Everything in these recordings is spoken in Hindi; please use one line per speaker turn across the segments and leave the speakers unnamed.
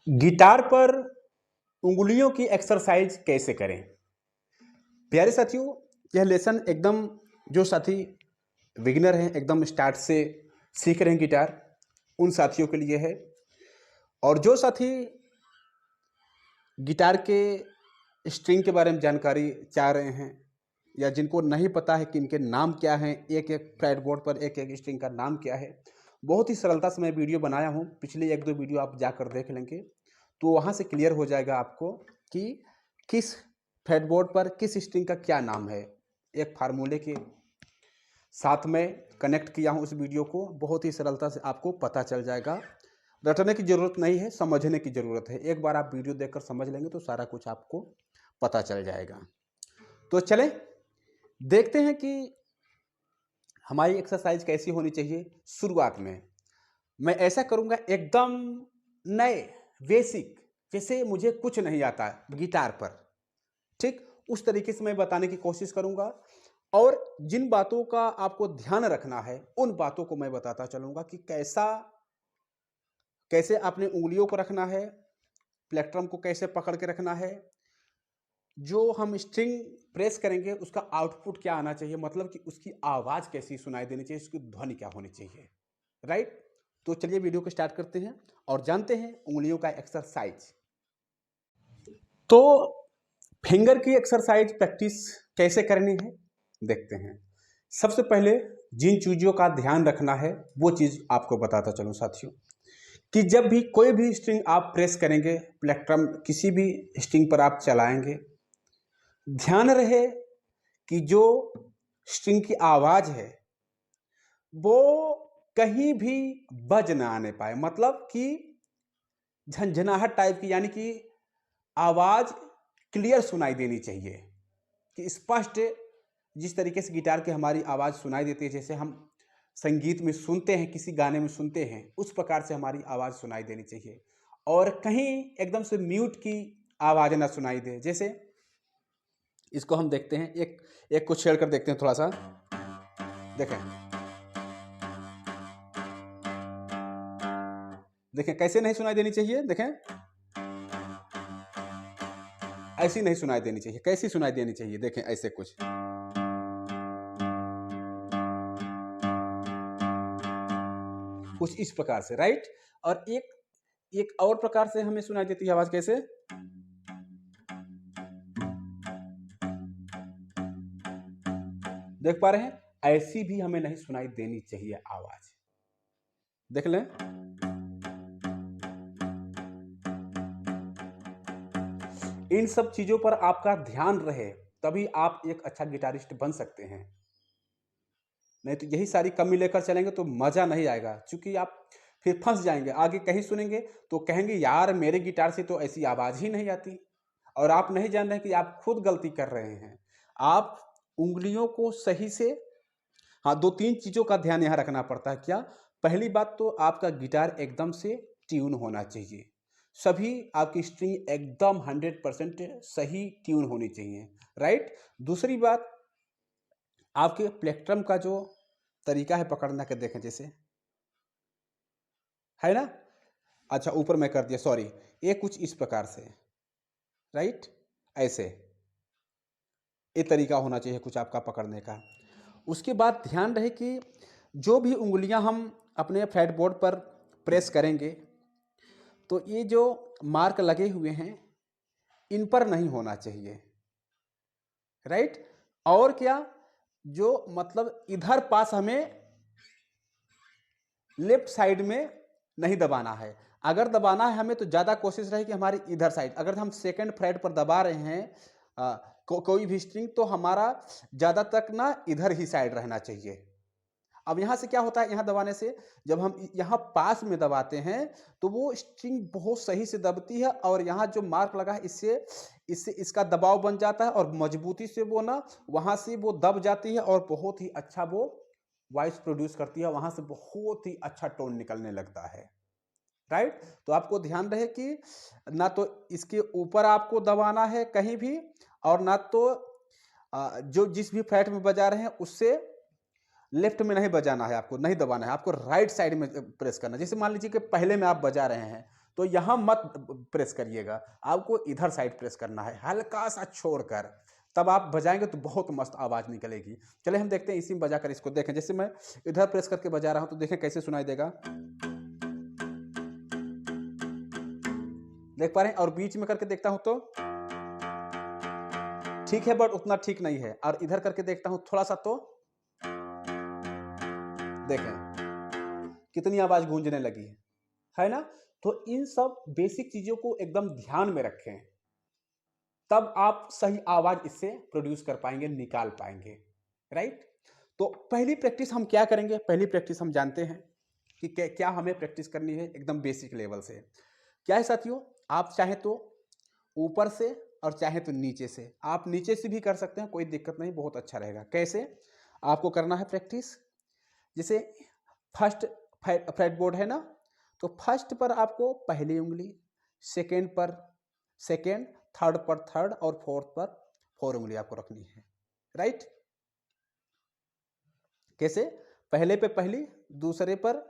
गिटार पर उंगलियों की एक्सरसाइज कैसे करें। प्यारे साथियों, यह लेसन एकदम जो साथी बिगिनर हैं, एकदम स्टार्ट से सीख रहे हैं गिटार, उन साथियों के लिए है। और जो साथी गिटार के स्ट्रिंग के बारे में जानकारी चाह रहे हैं या जिनको नहीं पता है कि इनके नाम क्या हैं, एक एक फ्रेटबोर्ड पर एक एक स्ट्रिंग का नाम क्या है, बहुत ही सरलता से मैं वीडियो बनाया हूँ। पिछले एक दो वीडियो आप जाकर देख लेंगे तो वहाँ से क्लियर हो जाएगा आपको कि किस फ्रेटबोर्ड पर किस स्ट्रिंग का क्या नाम है। एक फार्मूले के साथ में कनेक्ट किया हूँ उस वीडियो को, बहुत ही सरलता से आपको पता चल जाएगा। रटने की ज़रूरत नहीं है, समझने की ज़रूरत है। एक बार आप वीडियो देखकर समझ लेंगे तो सारा कुछ आपको पता चल जाएगा। तो चलें देखते हैं कि हमारी एक्सरसाइज कैसी होनी चाहिए। शुरुआत में मैं ऐसा करूंगा एकदम नए बेसिक, जैसे मुझे कुछ नहीं आता गिटार पर, ठीक उस तरीके से मैं बताने की कोशिश करूंगा। और जिन बातों का आपको ध्यान रखना है उन बातों को मैं बताता चलूंगा कि कैसे अपने उंगलियों को रखना है, प्लेक्ट्रम को कैसे पकड़ के रखना है, जो हम स्ट्रिंग प्रेस करेंगे उसका आउटपुट क्या आना चाहिए, मतलब कि उसकी आवाज़ कैसी सुनाई देनी चाहिए, उसकी ध्वनि क्या होनी चाहिए। राइट, तो चलिए वीडियो को स्टार्ट करते हैं और जानते हैं उंगलियों का एक्सरसाइज। तो फिंगर की एक्सरसाइज प्रैक्टिस कैसे करनी है देखते हैं। सबसे पहले जिन चीज़ों का ध्यान रखना है वो चीज़ आपको बताता चलूँ साथियों, कि जब भी कोई भी स्ट्रिंग आप प्रेस करेंगे, प्लेक्ट्रम किसी भी स्ट्रिंग पर आप चलाएंगे, ध्यान रहे कि जो स्ट्रिंग की आवाज़ है वो कहीं भी बज ना आने पाए, मतलब कि झंझनाहट टाइप की, यानी कि आवाज़ क्लियर सुनाई देनी चाहिए, कि स्पष्ट जिस तरीके से गिटार की हमारी आवाज़ सुनाई देती है, जैसे हम संगीत में सुनते हैं, किसी गाने में सुनते हैं, उस प्रकार से हमारी आवाज़ सुनाई देनी चाहिए। और कहीं एकदम से म्यूट की आवाज़ ना सुनाई दे। जैसे इसको हम देखते हैं, एक को छेड़ कर देखते हैं थोड़ा सा, देखें देखें कैसे नहीं सुनाई देनी चाहिए। देखें ऐसी नहीं सुनाई देनी चाहिए, कैसी सुनाई देनी चाहिए, देखें ऐसे कुछ इस प्रकार से। राइट, और एक और प्रकार से हमें सुनाई देती है आवाज, कैसे देख पा रहे हैं, ऐसी भी हमें नहीं सुनाई देनी चाहिए आवाज। देख लें, इन सब चीजों पर आपका ध्यान रहे तभी आप एक अच्छा गिटारिस्ट बन सकते हैं। नहीं तो यही सारी कमी लेकर चलेंगे तो मजा नहीं आएगा, क्योंकि आप फिर फंस जाएंगे। आगे कहीं सुनेंगे तो कहेंगे यार मेरे गिटार से तो ऐसी आवाज ही नहीं आती, और आप नहीं जान रहे कि आप खुद गलती कर रहे हैं। आप उंगलियों को सही से, हाँ, दो तीन चीजों का ध्यान यहाँ रखना पड़ता है। क्या? पहली बात तो आपका गिटार एकदम से ट्यून होना चाहिए, सभी आपकी स्ट्रिंग एकदम 100% सही ट्यून होनी चाहिए। राइट, दूसरी बात, आपके प्लेक्ट्रम का जो तरीका है पकड़ना के देखें, जैसे है ना, अच्छा ऊपर मैं कर दिया, सॉरी, ये कुछ इस प्रकार से। राइट, ऐसे ये तरीका होना चाहिए कुछ आपका पकड़ने का। उसके बाद ध्यान रहे कि जो भी उंगलियां हम अपने फ्रेटबोर्ड पर प्रेस करेंगे तो ये जो मार्क लगे हुए हैं इन पर नहीं होना चाहिए। राइट, और क्या, जो मतलब इधर पास हमें लेफ्ट साइड में नहीं दबाना है। अगर दबाना है हमें तो ज़्यादा कोशिश रहे कि हमारी इधर साइड, अगर हम सेकंड फ्रेट पर दबा रहे हैं कोई भी स्ट्रिंग, तो हमारा ज़्यादा तक ना इधर ही साइड रहना चाहिए। अब यहाँ से क्या होता है, यहाँ दबाने से जब हम यहाँ पास में दबाते हैं तो वो स्ट्रिंग बहुत सही से दबती है, और यहाँ जो मार्क लगा है इससे इससे इसका दबाव बन जाता है और मजबूती से वो ना वहाँ से वो दब जाती है और बहुत ही अच्छा वो वॉइस प्रोड्यूस करती है, वहाँ से बहुत ही अच्छा टोन निकलने लगता है। राइट, तो आपको ध्यान रहे कि ना तो इसके ऊपर आपको दबाना है कहीं भी, और ना तो जो जिस भी फ्लैट में बजा रहे हैं उससे लेफ्ट में नहीं बजाना है, आपको नहीं दबाना है, आपको राइट साइड में प्रेस करना है। जैसे मान लीजिए कि पहले में आप बजा रहे हैं तो यहाँ मत प्रेस करिएगा, आपको इधर साइड प्रेस करना है, हल्का सा छोड़कर, तब आप बजाएंगे तो बहुत मस्त आवाज़ निकलेगी। चले हम देखते हैं इसी में बजा कर इसको देखें। जैसे मैं इधर प्रेस करके बजा रहा हूँ तो देखें कैसे सुनाई देगा, देख पा रहे हैं। और बीच में करके देखता हूँ तो ठीक है, बट उतना ठीक नहीं है। और इधर करके देखता हूँ थोड़ा सा, तो देखें कितनी आवाज गूंजने लगी है ना। तो इन सब बेसिक चीजों को एकदम ध्यान में रखें, तब आप सही आवाज इससे प्रोड्यूस कर पाएंगे, निकाल पाएंगे, राइट। तो पहली प्रैक्टिस हम क्या करेंगे, पहली प्रैक्टिस हम जानते हैं कि क्या हमें प्रैक्टिस करनी है एकदम बेसिक लेवल से। क्या है साथियों, आप चाहे तो ऊपर से और चाहे तो नीचे से, आप नीचे से भी कर सकते हैं, कोई दिक्कत नहीं, बहुत अच्छा रहेगा। कैसे आपको करना है प्रैक्टिस, जैसे फर्स्ट फ्रेट बोर्ड है ना, तो फर्स्ट पर आपको पहली उंगली, सेकेंड पर सेकेंड, थर्ड पर थर्ड और फोर्थ पर 4 उंगली आपको रखनी है, राइट। कैसे, पहले पे पहली, दूसरे पर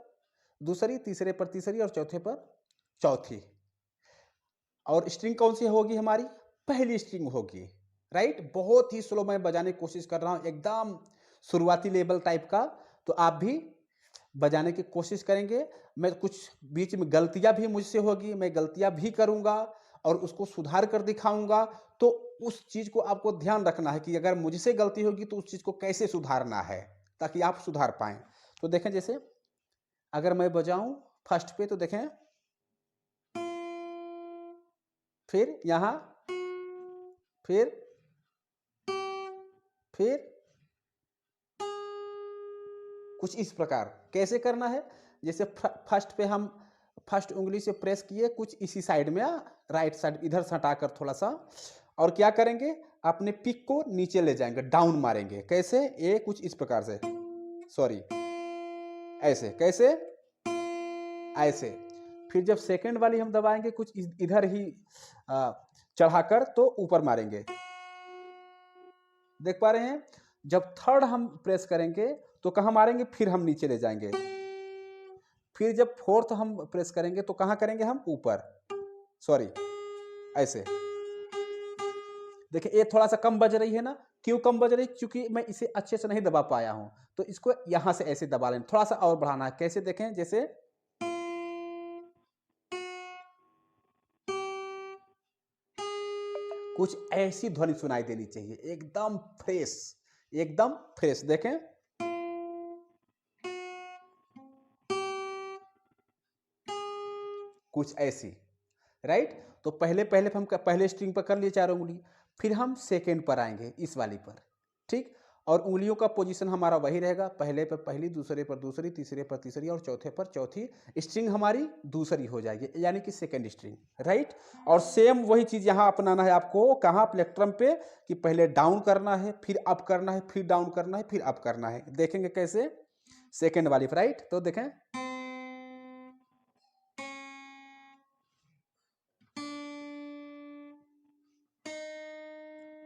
दूसरी, तीसरे पर तीसरी और चौथे पर चौथी। और स्ट्रिंग कौन सी होगी हमारी, पहली स्ट्रिंग होगी, राइट। बहुत ही स्लो मैं बजाने की कोशिश कर रहा हूं, एकदम शुरुआती लेवल टाइप का, तो आप भी बजाने की कोशिश करेंगे। मैं कुछ बीच में गलतियां भी मुझसे होगी, मैं गलतियां भी करूंगा और उसको सुधार कर दिखाऊंगा। तो उस चीज को आपको ध्यान रखना है कि अगर मुझसे गलती होगी तो उस चीज को कैसे सुधारना है, ताकि आप सुधार पाएं। तो देखें, जैसे अगर मैं बजाऊं फर्स्ट पे तो देखें, फिर यहां, फिर कुछ इस प्रकार कैसे करना है। जैसे फर्स्ट पे हम फर्स्ट उंगली से प्रेस किए, कुछ इसी साइड में, राइट साइड इधर सटाकर थोड़ा सा, और क्या करेंगे, अपने पिक को नीचे ले जाएंगे, डाउन मारेंगे। कैसे, ये कुछ इस प्रकार से, सॉरी, ऐसे, कैसे, ऐसे। फिर जब सेकंड वाली हम दबाएंगे कुछ इधर ही चढ़ाकर, तो ऊपर मारेंगे, देख पा रहे हैं। जब थर्ड हम प्रेस करेंगे तो कहां मारेंगे, फिर हम नीचे ले जाएंगे। फिर जब फोर्थ हम प्रेस करेंगे तो कहां करेंगे हम, ऊपर, सॉरी, ऐसे। देखिए ये थोड़ा सा कम बज रही है ना, क्यों कम बज रही, क्योंकि मैं इसे अच्छे से नहीं दबा पाया हूं। तो इसको यहां से ऐसे दबा लेना, थोड़ा सा और बढ़ाना है। कैसे, देखें, जैसे कुछ ऐसी ध्वनि सुनाई देनी चाहिए, एकदम फ्रेश, एकदम फ्रेश। देखें, कुछ ऐसी, राइट। तो पहले पहले हम पहले स्ट्रिंग पर कर लिए 4 उंगली, फिर हम सेकेंड पर आएंगे, इस वाली पर, ठीक। और उंगलियों का पोजीशन हमारा वही रहेगा, पहले पर पहली, दूसरे पर दूसरी, तीसरे पर तीसरी और चौथे पर चौथी। स्ट्रिंग हमारी दूसरी हो जाएगी, यानी कि सेकेंड स्ट्रिंग, राइट। और सेम वही चीज यहाँ अपनाना है आपको, कहाँ, प्लेक्ट्रम पे, कि पहले डाउन करना है, फिर अप करना है, फिर डाउन करना है, फिर अप करना है। देखेंगे कैसे, सेकेंड वाली, राइट। तो देखें,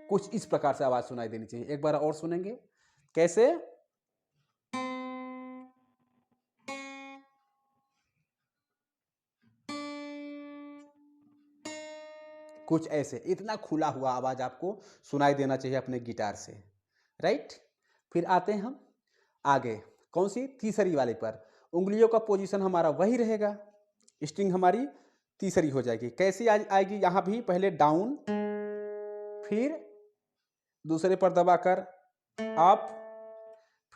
कुछ इस प्रकार से आवाज सुनाई देनी चाहिए। एक बार और सुनेंगे, कैसे, कुछ ऐसे, इतना खुला हुआ आवाज आपको सुनाई देना चाहिए अपने गिटार से, राइट। फिर आते हैं हम आगे, कौन सी, तीसरी वाले पर। उंगलियों का पोजीशन हमारा वही रहेगा, स्ट्रिंग हमारी तीसरी हो जाएगी। कैसी आएगी, यहां भी पहले डाउन, फिर दूसरे पर दबाकर अप,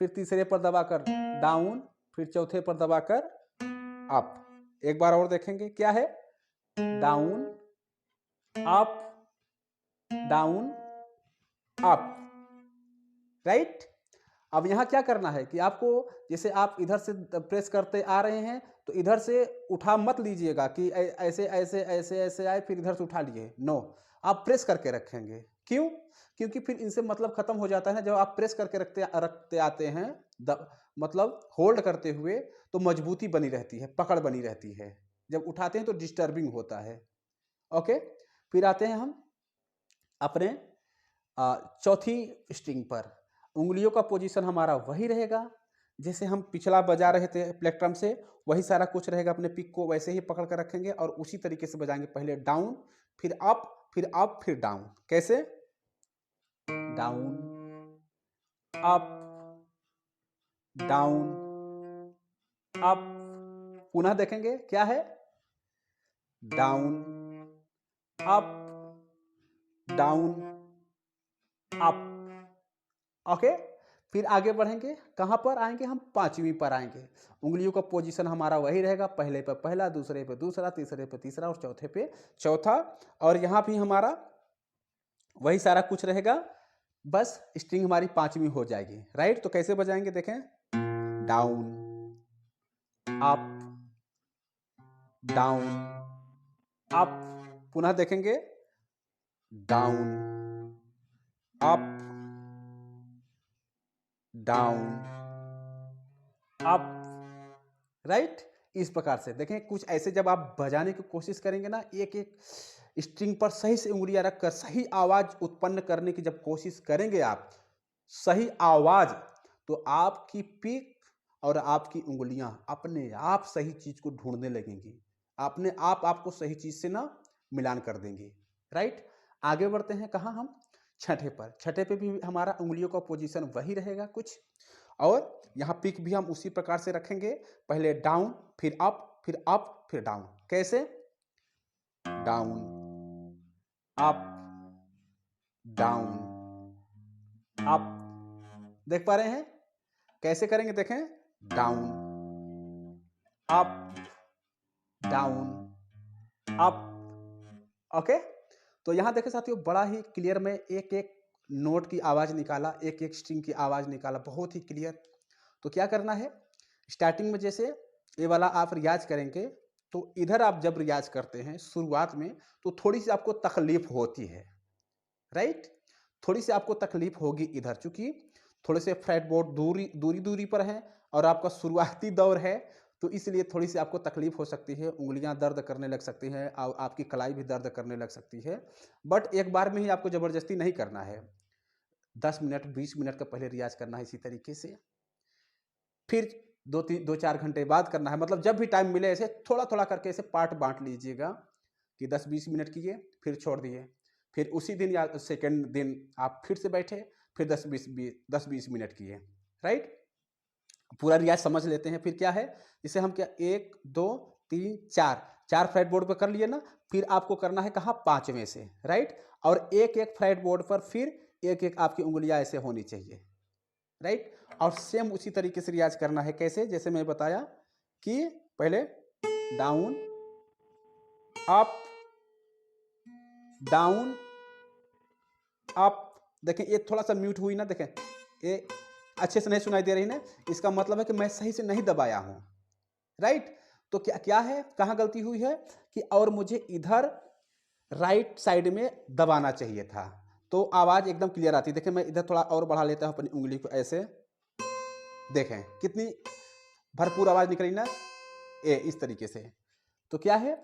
फिर तीसरे पर दबाकर डाउन, फिर चौथे पर दबाकर अप। एक बार और देखेंगे, क्या है, down, up, down, up, right. अब यहां क्या करना है कि आपको, जैसे आप इधर से प्रेस करते आ रहे हैं तो इधर से उठा मत लीजिएगा कि ऐसे ऐसे ऐसे ऐसे आए फिर इधर से उठा लिए, नो, आप प्रेस करके रखेंगे। क्यों, क्योंकि फिर इनसे मतलब खत्म हो जाता है। जब आप प्रेस करके रखते आते हैं, मतलब होल्ड करते हुए, तो मजबूती बनी रहती है, पकड़ बनी रहती है। जब उठाते हैं तो डिस्टर्बिंग होता है, ओके। फिर आते हैं हम अपने चौथी स्ट्रिंग पर। उंगलियों का पोजीशन हमारा वही रहेगा, जैसे हम पिछला बजा रहे थे प्लेक्ट्रम से, वही सारा कुछ रहेगा, अपने पिक को वैसे ही पकड़ कर रखेंगे और उसी तरीके से बजाएंगे। पहले डाउन, फिर अप, फिर अप, फिर डाउन। कैसे? Down, up, down, up. पुनः देखेंगे क्या है? Down, up, down, up. Okay, फिर आगे बढ़ेंगे। कहां पर आएंगे? हम पांचवी पर आएंगे। उंगलियों का पोजीशन हमारा वही रहेगा, पहले पे पहला, दूसरे पे दूसरा, तीसरे पे तीसरा और चौथे पे चौथा। और यहां भी हमारा वही सारा कुछ रहेगा, बस स्ट्रिंग हमारी पांचवी हो जाएगी। राइट? तो कैसे बजाएंगे देखें? Down, up, down, up. पुनः देखेंगे, down, up, down, up. Right? इस प्रकार से देखें। कुछ ऐसे जब आप बजाने की कोशिश करेंगे ना, एक एक स्ट्रिंग पर सही से उंगलियां रखकर सही आवाज उत्पन्न करने की जब कोशिश करेंगे आप, सही आवाज, तो आपकी पिक और आपकी उंगलियां अपने आप सही चीज को ढूंढने लगेंगी, अपने आप आपको सही चीज से ना मिलान कर देंगी। राइट? आगे बढ़ते हैं। कहाँ? हम छठे पर। छठे पे भी हमारा उंगलियों का पोजीशन वही रहेगा कुछ, और यहाँ पिक भी हम उसी प्रकार से रखेंगे। पहले डाउन, फिर अप, फिर अप, फिर डाउन। कैसे? Down, up, down, up. देख पा रहे हैं कैसे करेंगे? देखें, down, up, down, up. Okay, तो यहां देखें साथियों, बड़ा ही क्लियर में एक एक नोट की आवाज निकाला, एक एक स्ट्रिंग की आवाज निकाला, बहुत ही क्लियर। तो क्या करना है? स्टार्टिंग में जैसे ये वाला आप रियाज करेंगे, तो इधर आप जब रियाज करते हैं शुरुआत में, तो थोड़ी सी आपको तकलीफ होती है। राइट? थोड़ी सी आपको तकलीफ होगी इधर, चूंकि थोड़े से फ्लैट बोर्ड दूरी पर है और आपका शुरुआती दौर है, तो इसलिए थोड़ी सी आपको तकलीफ हो सकती है, उंगलियां दर्द करने लग सकती हैं और आपकी कलाई भी दर्द करने लग सकती है। बट एक बार में ही आपको जबरदस्ती नहीं करना है, 10 मिनट 20 मिनट का पहले रियाज करना है इसी तरीके से। फिर 2-4 घंटे बाद करना है, मतलब जब भी टाइम मिले ऐसे थोड़ा थोड़ा करके ऐसे पार्ट बांट लीजिएगा कि 10-20 मिनट किए, फिर छोड़ दिए, फिर उसी दिन या सेकेंड दिन आप फिर से बैठे, फिर 10-20 मिनट किए। राइट? पूरा रियाज समझ लेते हैं। फिर क्या है? इसे हम क्या, 1 2 3 4 4 फ्लैट बोर्ड पर कर लिए ना, फिर आपको करना है कहाँ? पांचवें से। राइट? और एक एक फ्लैट बोर्ड पर फिर एक एक आपकी उंगलियां ऐसे होनी चाहिए। राइट? और सेम उसी तरीके से रियाज करना है। कैसे? जैसे मैं बताया कि पहले डाउन, अप, डाउन, अप। देखें ये थोड़ा सा म्यूट हुई ना, देखें ये अच्छे से नहीं सुनाई दे रही ना, इसका मतलब है कि मैं सही से नहीं दबाया हूं। राइट? तो क्या क्या है, कहां गलती हुई है कि और मुझे इधर राइट साइड में दबाना चाहिए था, तो आवाज एकदम क्लियर आती। देखें मैं इधर थोड़ा और बढ़ा लेता हूं अपनी उंगली को ऐसे, देखें कितनी भरपूर आवाज निकली ना, इस तरीके से। तो क्या है,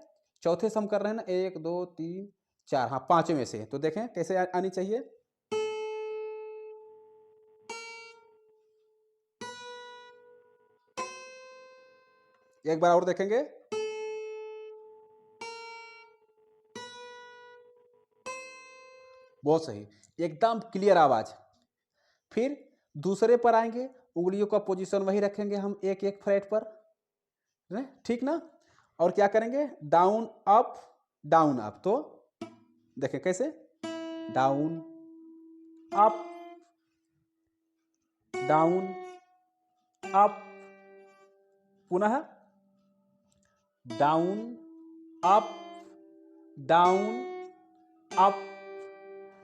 चौथे से हम कर रहे हैं ना, 1 2 3 4, हाँ पांचवें से। तो देखें कैसे आनी चाहिए। एक बार और देखेंगे। बहुत सही, एकदम क्लियर आवाज। फिर दूसरे पर आएंगे, उंगलियों का पोजीशन वही रखेंगे हम, एक एक फ्लैट पर, ठीक ना। और क्या करेंगे? Down, up, down, up. तो देखें कैसे, डाउन, अप, डाउन, अप, पुनः डाउन, अप, डाउन, अप।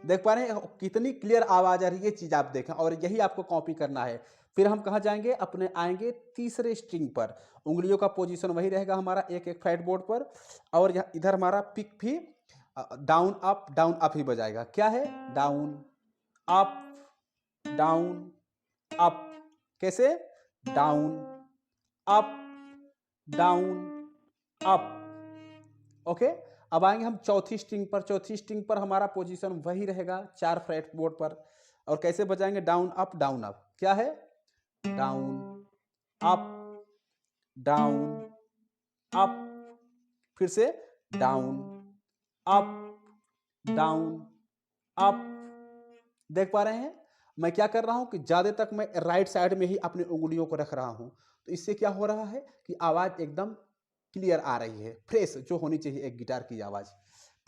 देख पा रहे हैं कितनी क्लियर आवाज आ रही है, ये चीज आप देखें, और यही आपको कॉपी करना है। फिर हम कहां जाएंगे? अपने आएंगे तीसरे स्ट्रिंग पर, उंगलियों का पोजीशन वही रहेगा हमारा, एक एक फ्लैट बोर्ड पर, और इधर हमारा पिक भी डाउन अप ही बजाएगा। क्या है? Down, up, down, up. कैसे? Down, up, down, up. Okay, अब आएंगे हम चौथी स्ट्रिंग पर। चौथी स्ट्रिंग पर हमारा पोजीशन वही रहेगा, 4 फ्लैट बोर्ड पर। और कैसे बजाएंगे? Down, up, down, up. क्या है? डाउन, अप डाउन अप, फिर से डाउन अप डाउन अप। देख पा रहे हैं मैं क्या कर रहा हूं कि ज्यादा तक मैं राइट साइड में ही अपनी उंगलियों को रख रहा हूं, तो इससे क्या हो रहा है कि आवाज एकदम क्लियर आ रही है, फ्रेश जो होनी चाहिए एक गिटार की आवाज।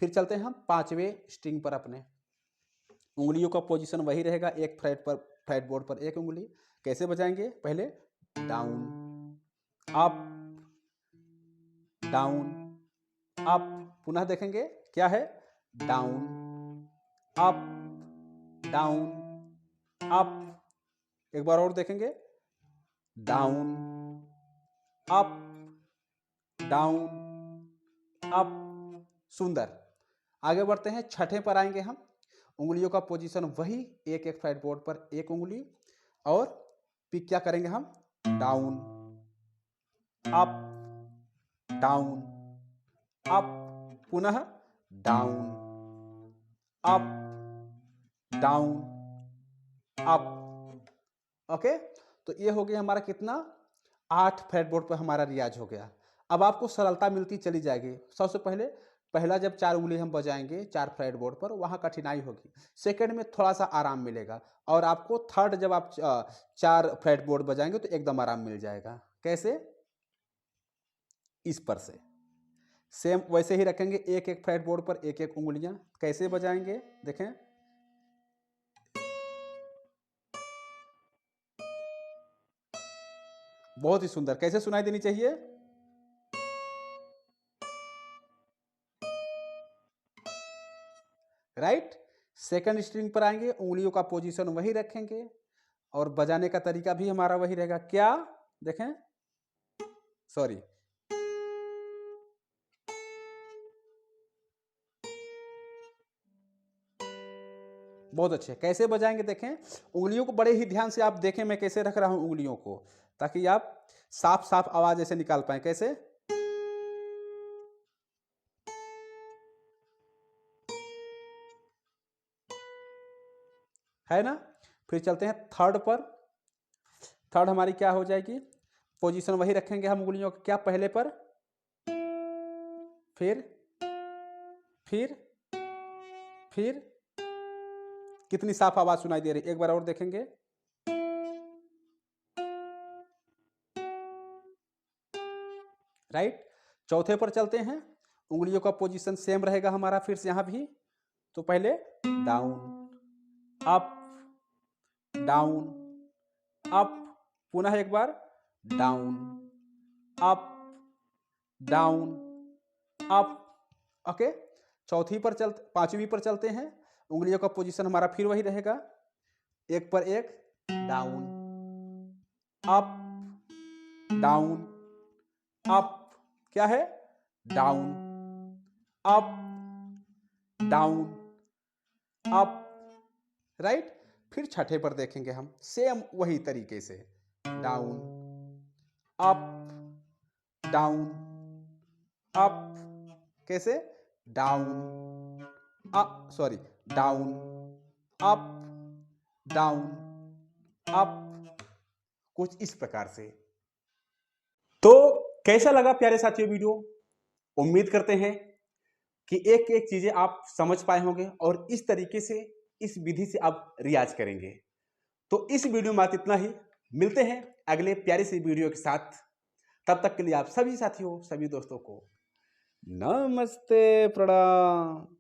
फिर चलते हैं हम पांचवें स्ट्रिंग पर। अपने उंगलियों का पोजीशन वही रहेगा, एक फ्रेट बोर्ड पर एक उंगली। कैसे बजाएंगे? पहले डाउन अप डाउन अप, पुनः देखेंगे क्या है, डाउन अप डाउन अप। एक बार और देखेंगे, डाउन अप डाउन अप। सुंदर। आगे बढ़ते हैं, छठे पर आएंगे हम। उंगलियों का पोजीशन वही, एक एक फ्रेट बोर्ड पर एक उंगली, और पिक क्या करेंगे हम, डाउन अप डाउन अप, पुनः down up down up. Okay, तो ये हो गया हमारा कितना, 8 फ्रेट बोर्ड पर हमारा रियाज हो गया। अब आपको सरलता मिलती चली जाएगी। सबसे पहले पहला जब 4 उंगली हम बजाएंगे 4 फ्रेट बोर्ड पर, वहां कठिनाई होगी। सेकंड में थोड़ा सा आराम मिलेगा, और आपको थर्ड जब आप 4 फ्रेट बोर्ड बजाएंगे तो एकदम आराम मिल जाएगा। कैसे? इस पर से सेम वैसे ही रखेंगे, एक एक फ्रेट बोर्ड पर एक एक उंगलियां। कैसे बजाएंगे देखें, बहुत ही सुंदर। कैसे सुनाई देनी चाहिए, राइट। सेकंड स्ट्रिंग पर आएंगे, उंगलियों का पोजीशन वही रखेंगे, और बजाने का तरीका भी हमारा वही रहेगा। क्या? देखें, सॉरी, बहुत अच्छे। कैसे बजाएंगे देखें, उंगलियों को बड़े ही ध्यान से आप देखें, मैं कैसे रख रहा हूं उंगलियों को, ताकि आप साफ साफ आवाज ऐसे निकाल पाए। कैसे? है ना। फिर चलते हैं थर्ड पर। थर्ड हमारी क्या हो जाएगी, पोजीशन वही रखेंगे हम उंगलियों का, क्या, पहले पर, फिर फिर फिर। कितनी साफ आवाज सुनाई दे रही, एक बार और देखेंगे, राइट। चौथे पर चलते हैं, उंगलियों का पोजीशन सेम रहेगा हमारा, फिर से यहां भी। तो पहले डाउन अप डाउन अप, पुनः एक बार down up down up. Okay, चौथी पर पांचवी पर चलते हैं। उंगलियों का पोजीशन हमारा फिर वही रहेगा, एक पर एक, डाउन अप डाउन अप। क्या है, down up down up, right. फिर छठे पर देखेंगे हम, सेम वही तरीके से, डाउन अप डाउन अप। कैसे? Down up, sorry, down up down up, कुछ इस प्रकार से। तो कैसा लगा प्यारे साथियों वीडियो? उम्मीद करते हैं कि एक एक चीजें आप समझ पाए होंगे, और इस तरीके से, इस विधि से आप रियाज करेंगे। तो इस वीडियो में आज इतना ही। मिलते हैं अगले प्यारे से वीडियो के साथ। तब तक के लिए आप सभी साथियों, सभी दोस्तों को नमस्ते, प्रणाम।